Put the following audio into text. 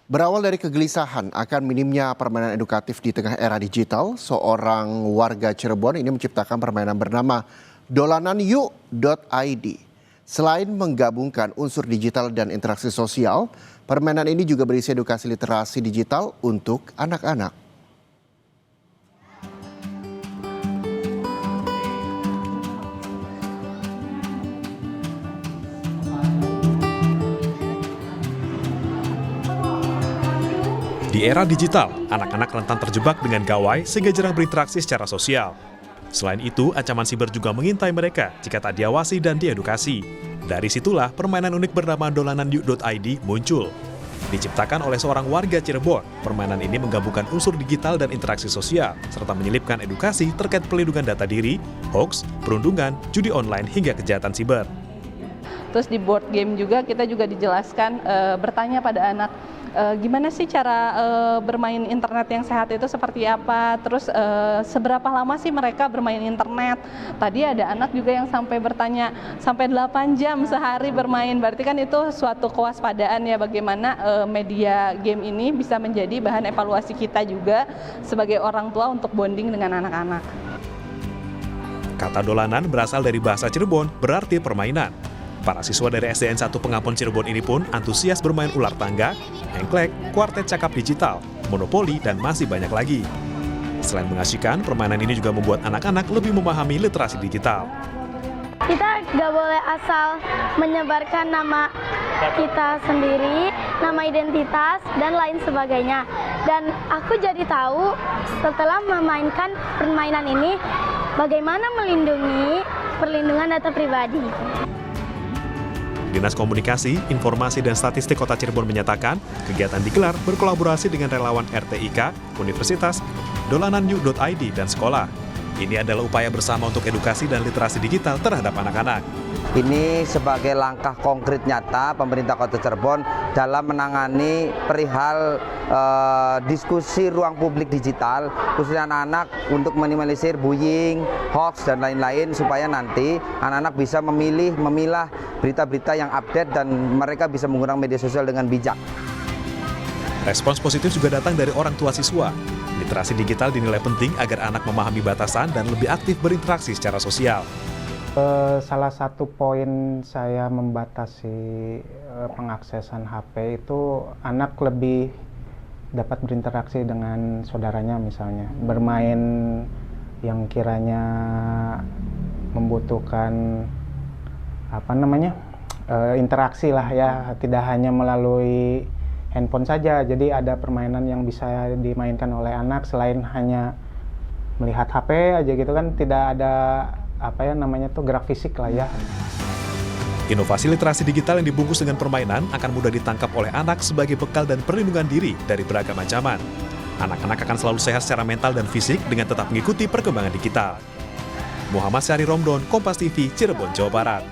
Berawal dari kegelisahan akan minimnya permainan edukatif di tengah era digital, seorang warga Cirebon ini menciptakan permainan bernama dolananyuk.id. Selain menggabungkan unsur digital dan interaksi sosial, permainan ini juga berisi edukasi literasi digital untuk anak-anak. Di era digital, anak-anak rentan terjebak dengan gawai sehingga jarang berinteraksi secara sosial. Selain itu, ancaman siber juga mengintai mereka jika tak diawasi dan diedukasi. Dari situlah permainan unik bernama dolananyuk.id muncul. Diciptakan oleh seorang warga Cirebon, permainan ini menggabungkan unsur digital dan interaksi sosial, serta menyelipkan edukasi terkait pelindungan data diri, hoax, perundungan, judi online hingga kejahatan siber. Terus di board game juga kita juga dijelaskan bertanya pada anak gimana sih cara bermain internet yang sehat itu seperti apa, terus seberapa lama sih mereka bermain internet. Tadi ada anak juga yang sampai bertanya sampai 8 jam sehari bermain, berarti kan itu suatu kewaspadaan ya bagaimana media game ini bisa menjadi bahan evaluasi kita juga sebagai orang tua untuk bonding dengan anak-anak. Kata dolanan berasal dari bahasa Cirebon berarti permainan. Para siswa dari SDN 1 Pengapon Cirebon ini pun antusias bermain ular tangga, engklek, kuartet cakap digital, monopoli, dan masih banyak lagi. Selain mengasyikkan, permainan ini juga membuat anak-anak lebih memahami literasi digital. Kita nggak boleh asal menyebarkan nama kita sendiri, nama identitas, dan lain sebagainya. Dan aku jadi tahu setelah memainkan permainan ini, bagaimana melindungi perlindungan data pribadi. Dinas Komunikasi, Informasi dan Statistik Kota Cirebon menyatakan kegiatan digelar berkolaborasi dengan relawan RTIK, Universitas, dolananyuk.id, dan sekolah. Ini adalah upaya bersama untuk edukasi dan literasi digital terhadap anak-anak. Ini sebagai langkah konkret nyata pemerintah Kota Cirebon dalam menangani perihal diskusi ruang publik digital, khususnya anak-anak untuk minimalisir bullying, hoax, dan lain-lain supaya nanti anak-anak bisa memilah berita-berita yang update dan mereka bisa menggunakan media sosial dengan bijak. Respons positif juga datang dari orang tua siswa. Literasi digital dinilai penting agar anak memahami batasan dan lebih aktif berinteraksi secara sosial. Salah satu poin saya membatasi pengaksesan HP itu anak lebih dapat berinteraksi dengan saudaranya, misalnya bermain yang kiranya membutuhkan interaksi lah ya, tidak hanya melalui handphone saja. Jadi ada permainan yang bisa dimainkan oleh anak selain hanya melihat HP aja gitu kan, tidak ada gerak fisik lah ya. Inovasi literasi digital yang dibungkus dengan permainan akan mudah ditangkap oleh anak sebagai bekal dan perlindungan diri dari beragam ancaman. Anak-anak akan selalu sehat secara mental dan fisik dengan tetap mengikuti perkembangan digital. Muhammad Syahri Romdon, Kompas TV, Cirebon, Jawa Barat.